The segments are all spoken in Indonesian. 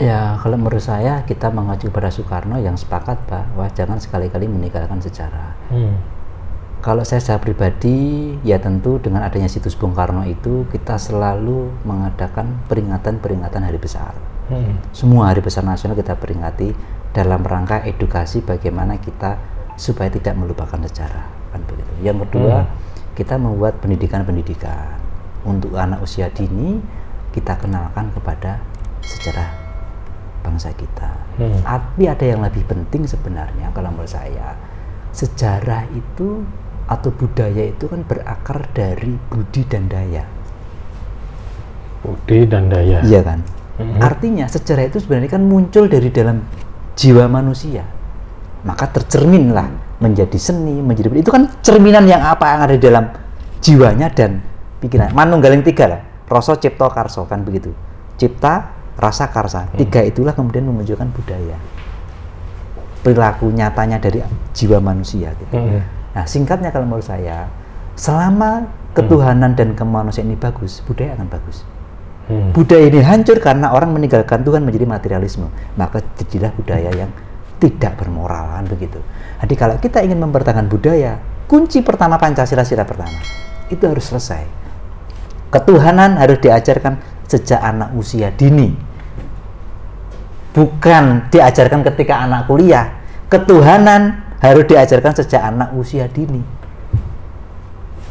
Ya, kalau menurut saya kita mengacu pada Soekarno yang sepakat bahwa jangan sekali-kali meninggalkan sejarah. Kalau saya secara pribadi, ya tentu dengan adanya situs Bung Karno itu kita selalu mengadakan peringatan-peringatan hari besar. Semua hari besar nasional kita peringati dalam rangka edukasi bagaimana kita supaya tidak melupakan sejarah, kan begitu. Yang kedua, kita membuat pendidikan-pendidikan untuk anak usia dini, kita kenalkan kepada sejarah bangsa kita. Tapi ada yang lebih penting sebenarnya kalau menurut saya, sejarah itu atau budaya itu kan berakar dari budi dan daya. Budi dan daya. Iya kan? Artinya sejarah itu sebenarnya kan muncul dari dalam jiwa manusia. Maka tercerminlah menjadi seni, menjadi itu kan cerminan yang apa yang ada di dalam jiwanya dan pikiran. Manunggaling tiga lah. Rasa, cipta, karsa, kan begitu. Cipta, rasa, karsa. Tiga itulah kemudian memunculkan budaya. Perilaku nyatanya dari jiwa manusia gitu. Nah, singkatnya kalau menurut saya, selama ketuhanan dan kemanusiaan ini bagus, budaya akan bagus. Budaya ini hancur karena orang meninggalkan Tuhan menjadi materialisme, maka jadilah budaya yang tidak bermoral, kan begitu. Jadi kalau kita ingin mempertahankan budaya, kunci pertama Pancasila sila pertama itu harus selesai. Ketuhanan harus diajarkan sejak anak usia dini, bukan diajarkan ketika anak kuliah. Ketuhanan harus diajarkan sejak anak usia dini,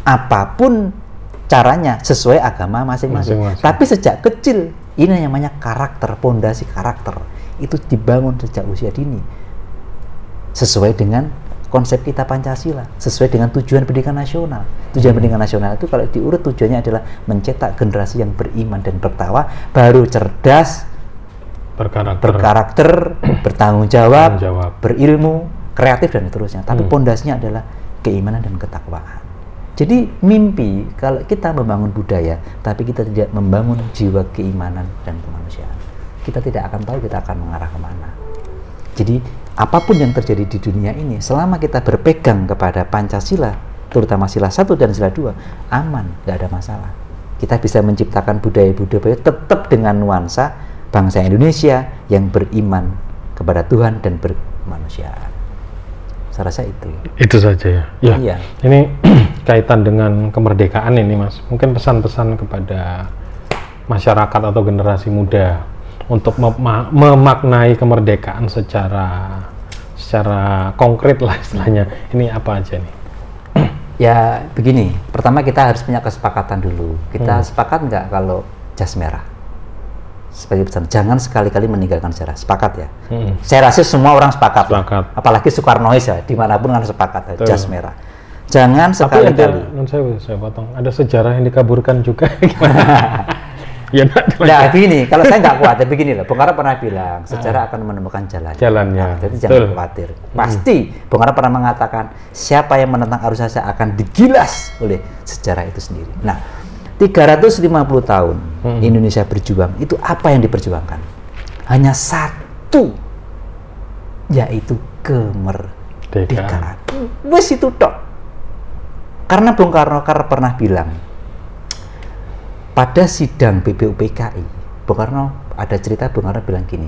apapun caranya sesuai agama masing-masing. Tapi sejak kecil ini namanya karakter, pondasi karakter itu dibangun sejak usia dini sesuai dengan konsep kita Pancasila, sesuai dengan tujuan pendidikan nasional. Tujuan pendidikan nasional itu kalau diurut tujuannya adalah mencetak generasi yang beriman dan bertakwa, baru cerdas, berkarakter, bertanggung jawab, berilmu, kreatif dan seterusnya. Tapi pondasinya adalah keimanan dan ketakwaan. Jadi mimpi kalau kita membangun budaya tapi kita tidak membangun jiwa keimanan dan kemanusiaan, kita tidak akan tahu kita akan mengarah kemana. Jadi apapun yang terjadi di dunia ini, selama kita berpegang kepada Pancasila, terutama sila 1 dan sila 2, aman, nggak ada masalah. Kita bisa menciptakan budaya-budaya tetap dengan nuansa bangsa Indonesia yang beriman kepada Tuhan dan berkemanusiaan. Saya rasa itu saja ya. Ya, iya. Ini kaitan dengan kemerdekaan ini, Mas. Mungkin pesan-pesan kepada masyarakat atau generasi muda untuk memaknai kemerdekaan secara konkret lah istilahnya. Ini apa aja nih? Ya begini, pertama kita harus punya kesepakatan dulu. Kita sepakat nggak kalau jas merah? Sebagai pesan, jangan sekali-kali meninggalkan sejarah. Sepakat ya? Saya rasa semua orang sepakat. Apalagi Soekarnois ya, dimanapun kan sepakat. Jas merah. Jangan sekali-kali. Saya potong. Ada sejarah yang dikaburkan juga. Ya, nah begini, kalau saya nggak khawatir begini loh. Bung Karno pernah bilang sejarah akan menemukan jalannya. Jadi jangan khawatir. Pasti Bung Karno pernah mengatakan siapa yang menentang arus saja akan digilas oleh sejarah itu sendiri. Nah, 350 tahun Indonesia berjuang, itu apa yang diperjuangkan? Hanya satu, yaitu kemerdekaan. Wes itu tok. Karena Bung Karno pernah bilang pada sidang BPUPKI, Bung Karno ada cerita, Bung Karno bilang gini,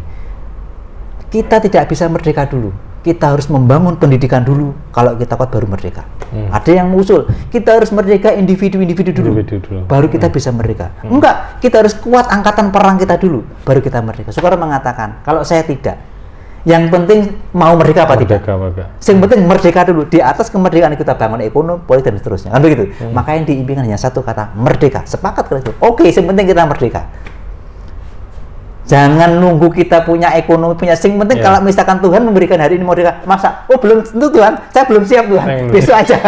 kita tidak bisa merdeka dulu, kita harus membangun pendidikan dulu, kalau kita kuat baru merdeka. Ada yang mengusul, kita harus merdeka individu-individu dulu, baru kita bisa merdeka. Enggak, kita harus kuat angkatan perang kita dulu, baru kita merdeka. Soekarno mengatakan, kalau saya tidak, yang penting mau merdeka apa tidak? Yang penting merdeka dulu, di atas kemerdekaan kita bangun ekonomi, politik dan seterusnya, kan begitu. Maka yang diimpikan hanya satu kata, merdeka. Sepakat kalau itu. Oke, yang penting kita merdeka. Jangan nunggu kita punya ekonomi, punya sing penting kalau misalkan Tuhan memberikan hari ini merdeka, masa belum tentu Tuhan, saya belum siap Tuhan, besok aja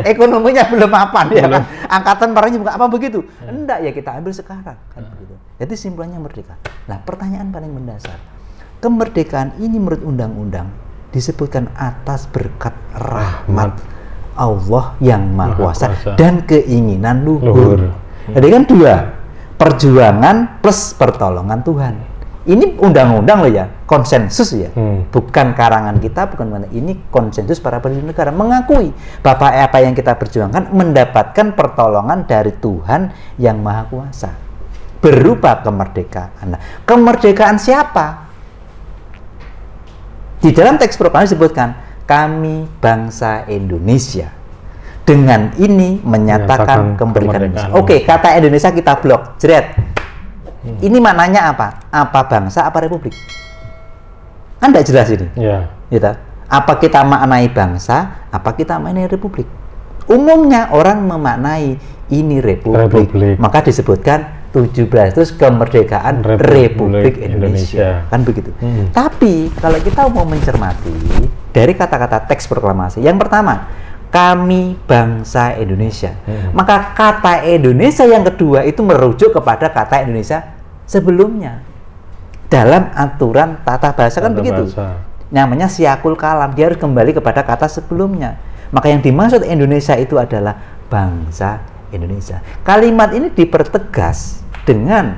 ekonominya belum mapan ya kan, angkatan perangnya bukan apa begitu, enggak ya kita ambil sekarang kan begitu. Jadi simpulannya merdeka. Nah pertanyaan paling mendasar, kemerdekaan ini menurut undang-undang disebutkan atas berkat rahmat Allah yang Maha Kuasa dan keinginan luhur. Jadi kan dua, perjuangan plus pertolongan Tuhan. Ini undang-undang loh ya, konsensus ya, bukan karangan kita, bukan mana. Ini konsensus para pendiri negara mengakui bahwa apa yang kita perjuangkan mendapatkan pertolongan dari Tuhan yang Maha Kuasa. berupa kemerdekaan. Nah, kemerdekaan siapa? Di dalam teks proklamasi disebutkan, kami bangsa Indonesia. Dengan ini menyatakan kemerdekaan Indonesia. Oke, kata Indonesia kita blok, jeret. Ini maknanya apa? Apa bangsa, apa republik? Kan tidak jelas ini. Gitu. Apa kita maknai bangsa, apa kita maknai republik? Umumnya orang memaknai ini republik. Maka disebutkan 17 terus kemerdekaan Republik Indonesia. Kan begitu. Tapi kalau kita mau mencermati dari kata-kata teks proklamasi, yang pertama, kami bangsa Indonesia. Maka kata Indonesia yang kedua itu merujuk kepada kata Indonesia sebelumnya. Dalam aturan tata bahasa kan begitu. Namanya siakul kalam, dia harus kembali kepada kata sebelumnya. Maka yang dimaksud Indonesia itu adalah bangsa Indonesia. Kalimat ini dipertegas dengan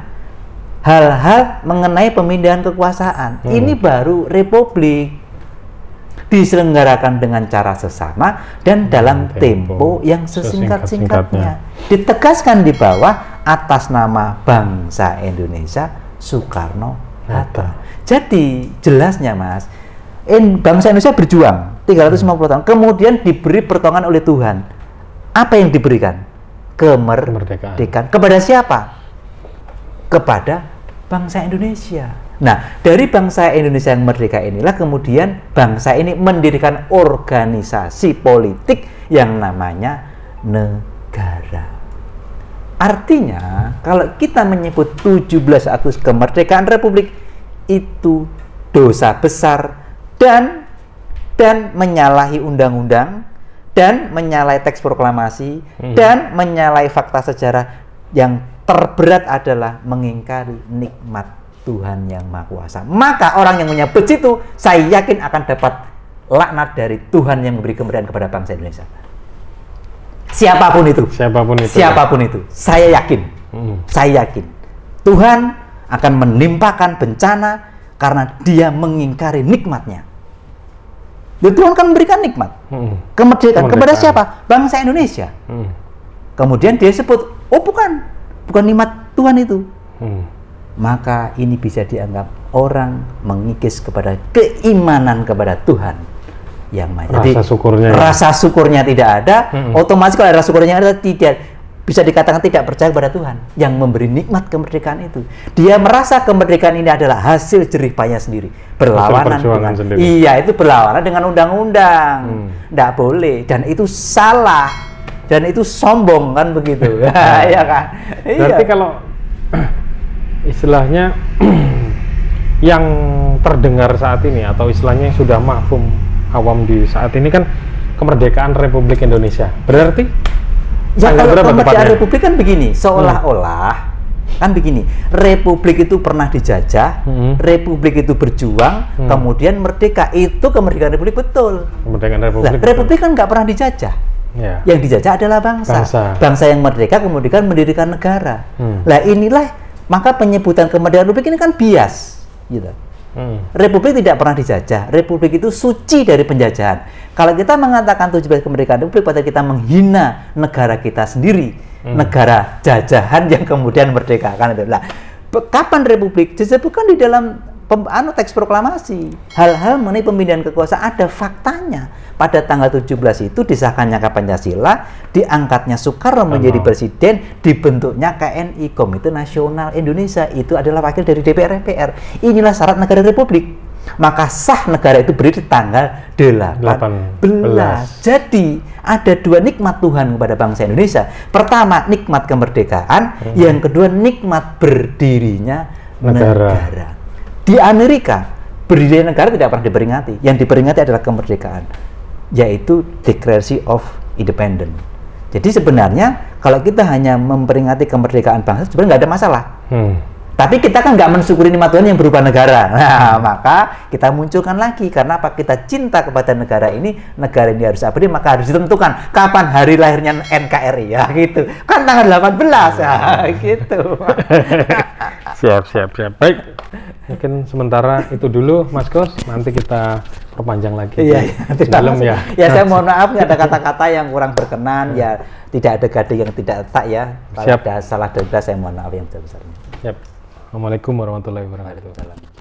hal-hal mengenai pemindahan kekuasaan. Ini baru republik. Diselenggarakan dengan cara sesama dan dalam tempo yang sesingkat-singkatnya. Ditegaskan di bawah atas nama bangsa Indonesia Soekarno-Hatta. Jadi jelasnya Mas, bangsa Indonesia berjuang 350 tahun, kemudian diberi pertolongan oleh Tuhan. Apa yang diberikan? Kemerdekaan. Kepada siapa? Kepada bangsa Indonesia. Nah, dari bangsa Indonesia yang merdeka inilah kemudian bangsa ini mendirikan organisasi politik yang namanya negara. Artinya, kalau kita menyebut 17 Agustus kemerdekaan Republik itu dosa besar dan menyalahi undang-undang dan menyalahi teks proklamasi dan menyalahi fakta sejarah. Yang terberat adalah mengingkari nikmat Tuhan yang Maha Kuasa. Maka orang yang menyebut itu, saya yakin akan dapat laknat dari Tuhan yang memberi kemerdekaan kepada bangsa Indonesia. Siapapun itu, saya yakin, saya yakin Tuhan akan menimpakan bencana karena dia mengingkari nikmatnya. Dan Tuhan kan memberikan nikmat, kemerdekaan kepada siapa? Bangsa Indonesia. Kemudian dia sebut, oh bukan nikmat Tuhan itu. Maka ini bisa dianggap orang mengikis kepada keimanan kepada Tuhan yang Maha. Jadi rasa syukurnya tidak ada, otomatis kalau rasa syukurnya ada, tidak bisa dikatakan tidak percaya kepada Tuhan yang memberi nikmat kemerdekaan itu. Dia merasa kemerdekaan ini adalah hasil jerih payah sendiri, berlawanan dengan sendiri. Iya, itu berlawanan dengan undang-undang. Tidak boleh, dan itu salah, dan itu sombong kan begitu. Ya kan? Berarti kalau istilahnya yang terdengar saat ini atau istilahnya yang sudah mafhum awam di saat ini kan kemerdekaan Republik Indonesia. Berarti ya kalau kemerdekaan Republik kan begini, seolah-olah kan begini, Republik itu pernah dijajah, Republik itu berjuang, kemudian merdeka. Itu kemerdekaan Republik, betul. Kemerdekaan Republik. Nah, Republik kan nggak pernah dijajah. Yang dijajah adalah bangsa yang merdeka kemudian mendirikan negara. Nah inilah, maka penyebutan kemerdekaan Republik ini kan bias, gitu. Republik tidak pernah dijajah. Republik itu suci dari penjajahan. Kalau kita mengatakan 17 kemerdekaan Republik, berarti kita menghina negara kita sendiri, negara jajahan yang kemudian merdekakan itu. Nah, kapan Republik? Disebutkan di dalam teks proklamasi. Hal-hal mengenai pemindahan kekuasaan ada faktanya. Pada tanggal 17 itu disahkannya Pancasila, diangkatnya Soekarno menjadi presiden, dibentuknya KNI, Komite Nasional Indonesia, itu adalah wakil dari DPR MPR. Inilah syarat negara republik. Maka sah negara itu berdiri di tanggal 18. Jadi ada dua nikmat Tuhan kepada bangsa Indonesia. Pertama, nikmat kemerdekaan, yang kedua nikmat berdirinya negara. Di Amerika, berdirinya negara tidak pernah diperingati. Yang diperingati adalah kemerdekaan, yaitu Declaration of Independence. Jadi sebenarnya kalau kita hanya memperingati kemerdekaan bangsa sebenarnya nggak ada masalah. Tapi kita kan nggak mensyukuri nikmat Tuhan yang berupa negara. Nah, maka kita munculkan lagi. Karena apa? Kita cinta kepada negara ini harus abadi, maka harus ditentukan kapan hari lahirnya NKRI, ya gitu. Kan tanggal 18, ya gitu. Siap. Baik. Mungkin sementara itu dulu, Mas Kos. Nanti kita perpanjang lagi. Iya. Ya, saya mohon maaf ada kata-kata yang kurang berkenan, ya tidak ada gaduh yang tidak tak ya. Kalau ada salah dengar, saya mohon maaf yang sebesar-besarnya. Yap. Assalamualaikum warahmatullahi wabarakatuh. Waalaikumsalam.